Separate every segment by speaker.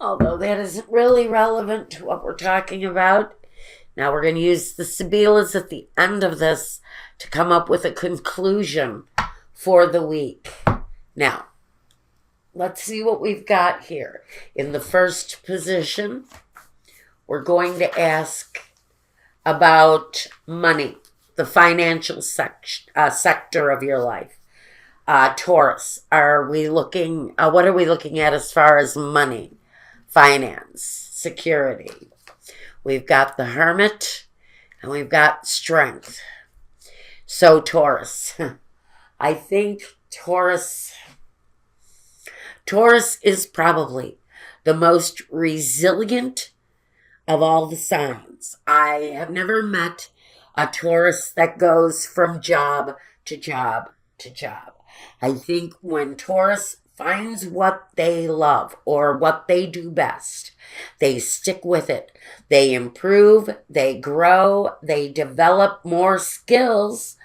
Speaker 1: although that isn't really relevant to what we're talking about. Now we're going to use the Sibilas at the end of this to come up with a conclusion for the week. Now, let's see what we've got here. In the first position, we're going to ask about money, the financial sector of your life. Taurus, are we looking, what are we looking at as far as money, finance, security? We've got the Hermit, and we've got Strength. So Taurus, I think Taurus is probably the most resilient of all the signs. I have never met a Taurus that goes from job to job to job. I think when Taurus finds what they love or what they do best, they stick with it. They improve, they grow, they develop more skills,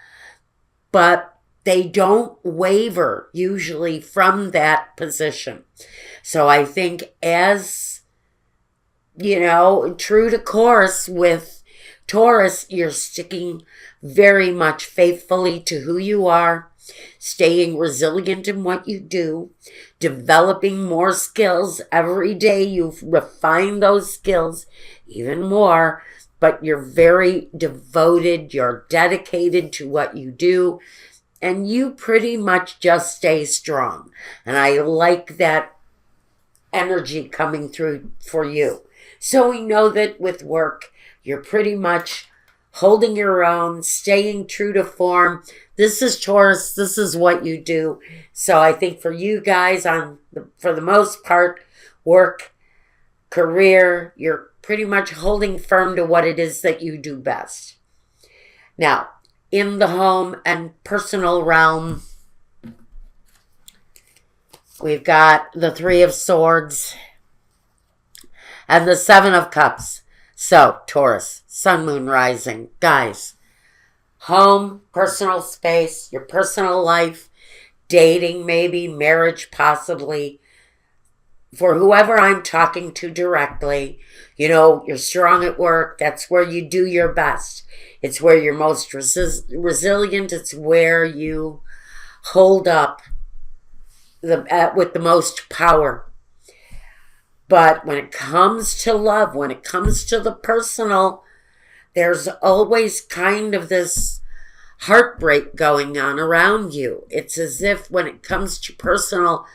Speaker 1: but they don't waver usually from that position. So I think, as true to course with Taurus, you're sticking very much faithfully to who you are, staying resilient in what you do, developing more skills. Every day you refine those skills even more, but you're very devoted, you're dedicated to what you do, and you pretty much just stay strong. And I like that energy coming through for you. So we know that with work, you're pretty much holding your own, staying true to form. This is Taurus. This is what you do. So I think for you guys, for the most part, work, career, you're pretty much holding firm to what it is that you do best. Now, in the home and personal realm, we've got the Three of Swords and the Seven of Cups. So, Taurus, Sun, Moon, Rising. Guys, home, personal space, your personal life, dating maybe, marriage possibly. For whoever I'm talking to directly, you're strong at work. That's where you do your best. It's where you're most resilient. It's where you hold up with the most power. But when it comes to love, when it comes to the personal, there's always kind of this heartbreak going on around you. It's as if when it comes to personal,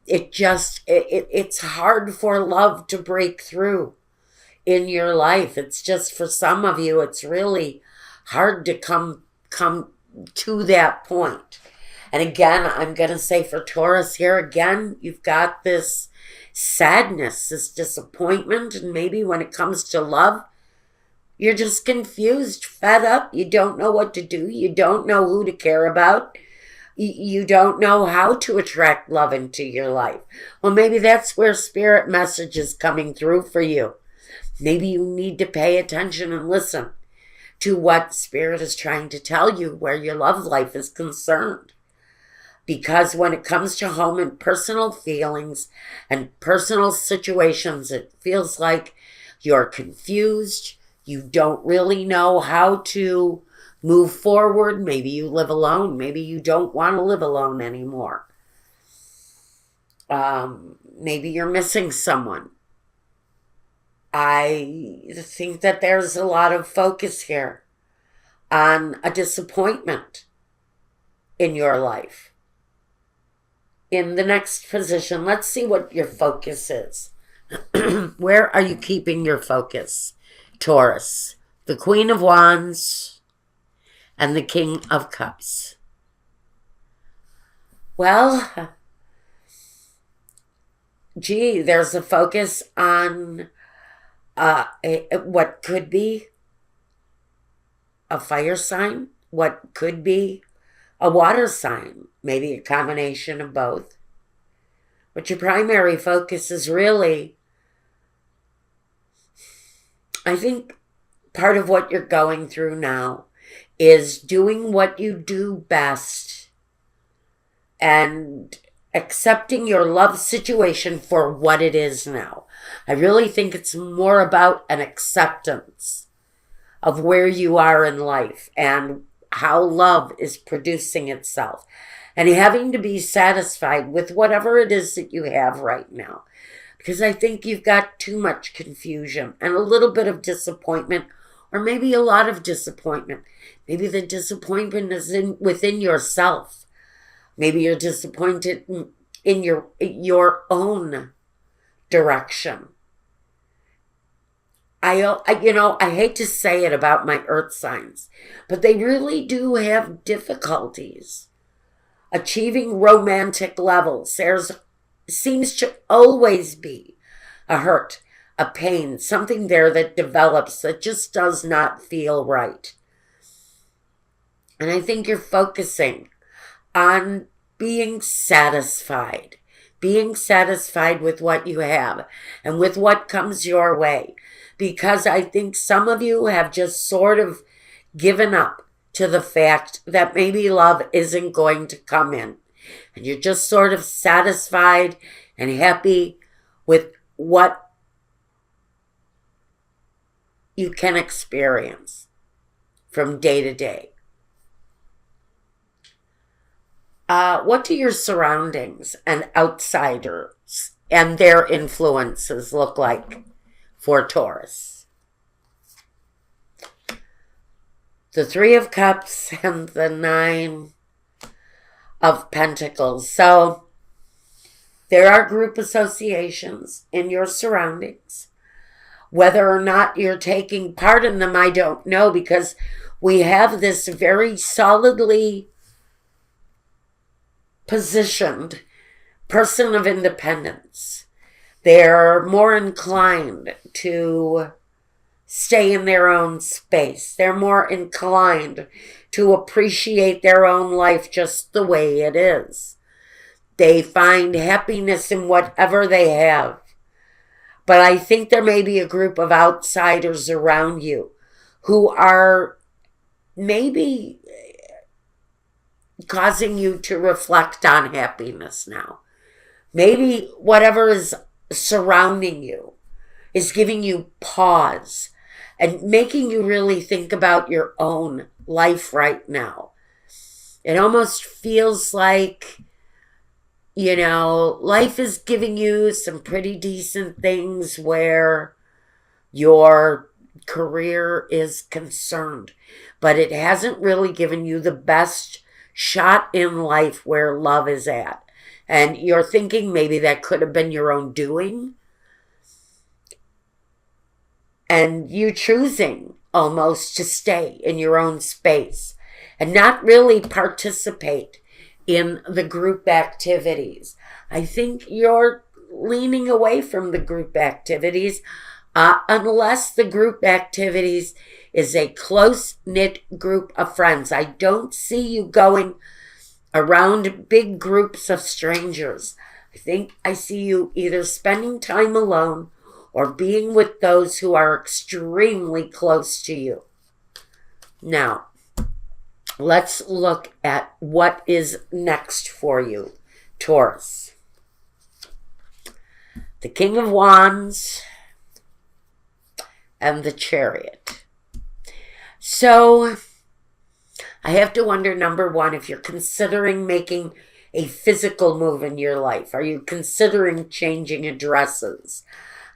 Speaker 1: it's hard for love to break through in your life. It's just, for some of you, it's really hard to come to that point. And again, I'm going to say for Taurus here again, you've got this sadness, this disappointment, and maybe when it comes to love, you're just confused, fed up. You don't know what to do. You don't know who to care about. You don't know how to attract love into your life. Well, maybe that's where spirit message is coming through for you. Maybe you need to pay attention and listen to what spirit is trying to tell you where your love life is concerned. Because when it comes to home and personal feelings and personal situations, it feels like you're confused. You don't really know how to move forward. Maybe you live alone. Maybe you don't want to live alone anymore. Maybe you're missing someone. I think that there's a lot of focus here on a disappointment in your life. In the next position, let's see what your focus is. Where are you keeping your focus, Taurus? The Queen of Wands and the King of Cups. Well, there's a focus on what could be a fire sign, what could be a water sign, maybe a combination of both. But your primary focus is really, I think part of what you're going through now is doing what you do best and accepting your love situation for what it is now. I really think it's more about an acceptance of where you are in life and how love is producing itself, and having to be satisfied with whatever it is that you have right now. Because I think you've got too much confusion and a little bit of disappointment, or maybe a lot of disappointment. Maybe the disappointment is within yourself. Maybe you're disappointed in your own direction. I hate to say it about my earth signs, but they really do have difficulties achieving romantic levels. There's seems to always be a hurt, a pain, something there that develops that just does not feel right. And I think you're focusing on being satisfied with what you have and with what comes your way. Because I think some of you have just sort of given up to the fact that maybe love isn't going to come in. And you're just sort of satisfied and happy with what you can experience from day to day. What do your surroundings and outsiders and their influences look like for Taurus? The Three of Cups and the Nine of Pentacles. So there are group associations in your surroundings. Whether or not you're taking part in them, I don't know, because we have this very solidly positioned person of independence. They're more inclined to stay in their own space. They're more inclined to appreciate their own life just the way it is. They find happiness in whatever they have. But I think there may be a group of outsiders around you who are maybe causing you to reflect on happiness now. Maybe whatever is surrounding you is giving you pause and making you really think about your own life right now. It almost feels like, life is giving you some pretty decent things where your career is concerned, but it hasn't really given you the best shot in life where love is at. And you're thinking maybe that could have been your own doing. And you choosing almost to stay in your own space and not really participate in the group activities. I think you're leaning away from the group activities unless the group activities is a close-knit group of friends. I don't see you going around big groups of strangers. I think I see you either spending time alone or being with those who are extremely close to you. Now, let's look at what is next for you, Taurus. The King of Wands and the Chariot. So, I have to wonder, number one, if you're considering making a physical move in your life. Are you considering changing addresses?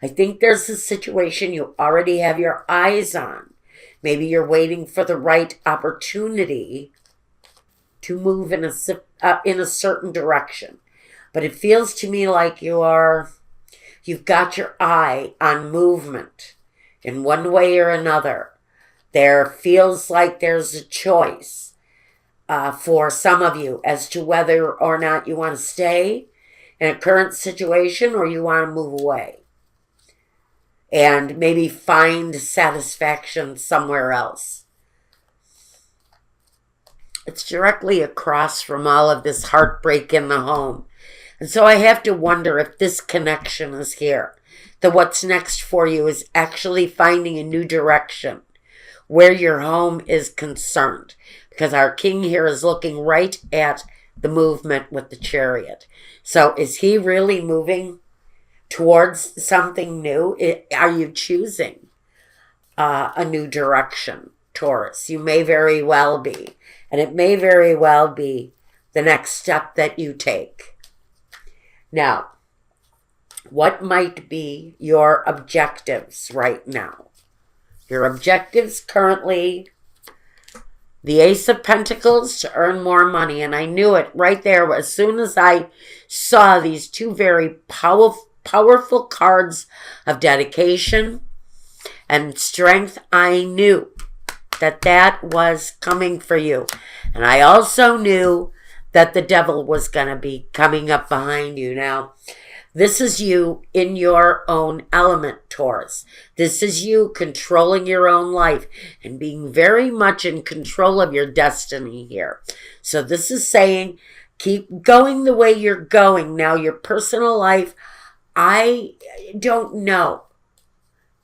Speaker 1: I think there's a situation you already have your eyes on. Maybe you're waiting for the right opportunity to move in a certain direction. But it feels to me like you've got your eye on movement in one way or another. There feels like there's a choice for some of you as to whether or not you want to stay in a current situation or you want to move away and maybe find satisfaction somewhere else. It's directly across from all of this heartbreak in the home. And so I have to wonder if this connection is here. That what's next for you is actually finding a new direction where your home is concerned. Because our king here is looking right at the movement with the Chariot. So is he really moving towards something new? Are you choosing a new direction, Taurus? You may very well be. And it may very well be the next step that you take. Now, what might be your objectives right now? Your objectives currently, the Ace of Pentacles, to earn more money. And I knew it right there. As soon as I saw these two very powerful cards of dedication and strength, I knew that that was coming for you. And I also knew that the devil was going to be coming up behind you. Now, this is you in your own element, Taurus. This is you controlling your own life and being very much in control of your destiny here. So this is saying, keep going the way you're going. Now, your personal life, I don't know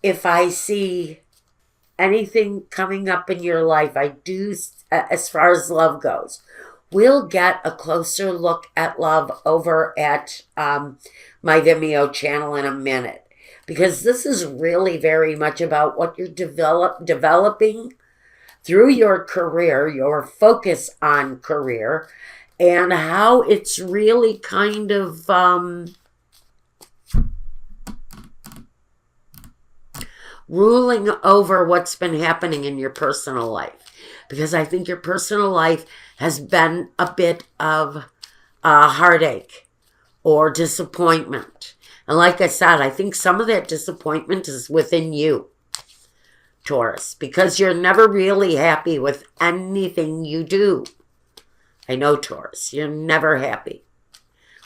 Speaker 1: if I see anything coming up in your life. I do, as far as love goes. We'll get a closer look at love over at my Vimeo channel in a minute, because this is really very much about what you're developing through your career, your focus on career, and how it's really kind of ruling over what's been happening in your personal life. Because I think your personal life has been a bit of heartache or disappointment. And like I said, I think some of that disappointment is within you, Taurus, because you're never really happy with anything you do. I know, Taurus, you're never happy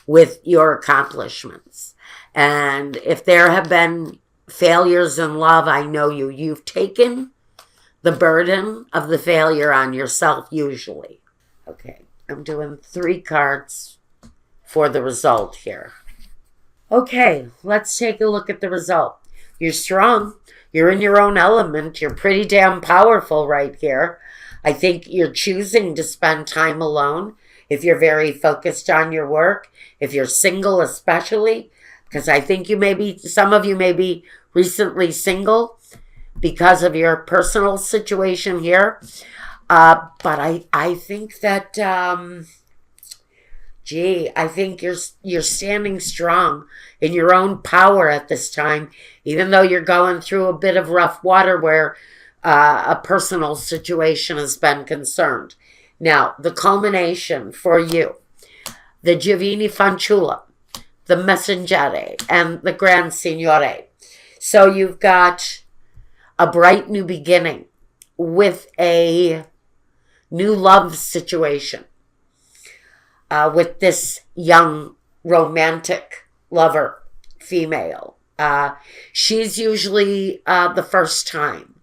Speaker 1: with your accomplishments. And if there have been failures in love, I know you've taken the burden of the failure on yourself, usually. Okay, I'm doing 3 cards for the result here. Okay, let's take a look at the result. You're strong. You're in your own element. You're pretty damn powerful right here. I think you're choosing to spend time alone if you're very focused on your work, if you're single especially, because I think some of you may be recently single because of your personal situation here. But I think that, I think you're standing strong in your own power at this time, even though you're going through a bit of rough water where a personal situation has been concerned. Now, the culmination for you, the Giovini Fanciulla, the Messaggere, and the Gran Signore. So you've got a bright new beginning with a new love situation with this young romantic lover female. She's usually the first time,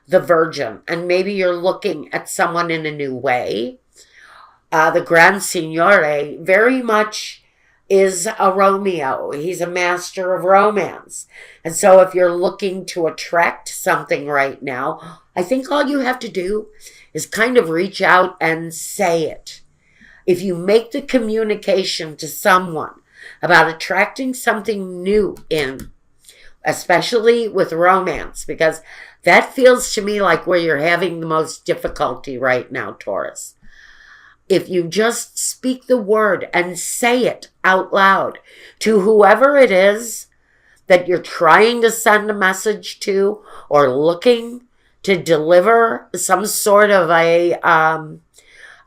Speaker 1: the virgin, and maybe you're looking at someone in a new way. The Gran Signore very much is a Romeo. He's a master of romance. And so if you're looking to attract something right now, I think all you have to do is kind of reach out and say it. If you make the communication to someone about attracting something new in, especially with romance, because that feels to me like where you're having the most difficulty right now, Taurus. If you just speak the word and say it out loud to whoever it is that you're trying to send a message to or looking to deliver some sort of a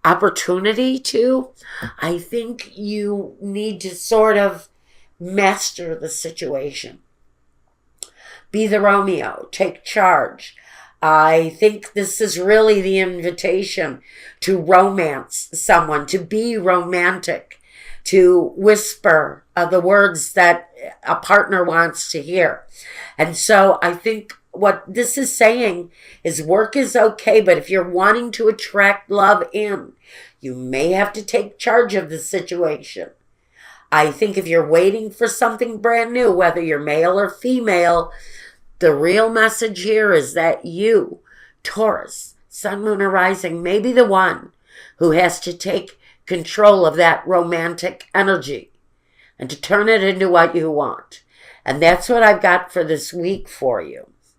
Speaker 1: opportunity to, I think you need to sort of master the situation. Be the Romeo. Take charge. I think this is really the invitation to romance someone, to be romantic, to whisper the words that a partner wants to hear. And so I think what this is saying is work is okay, but if you're wanting to attract love in, you may have to take charge of the situation. I think if you're waiting for something brand new, whether you're male or female, the real message here is that you, Taurus, Sun, Moon, or Rising, may be the one who has to take control of that romantic energy and to turn it into what you want. And that's what I've got for this week for you.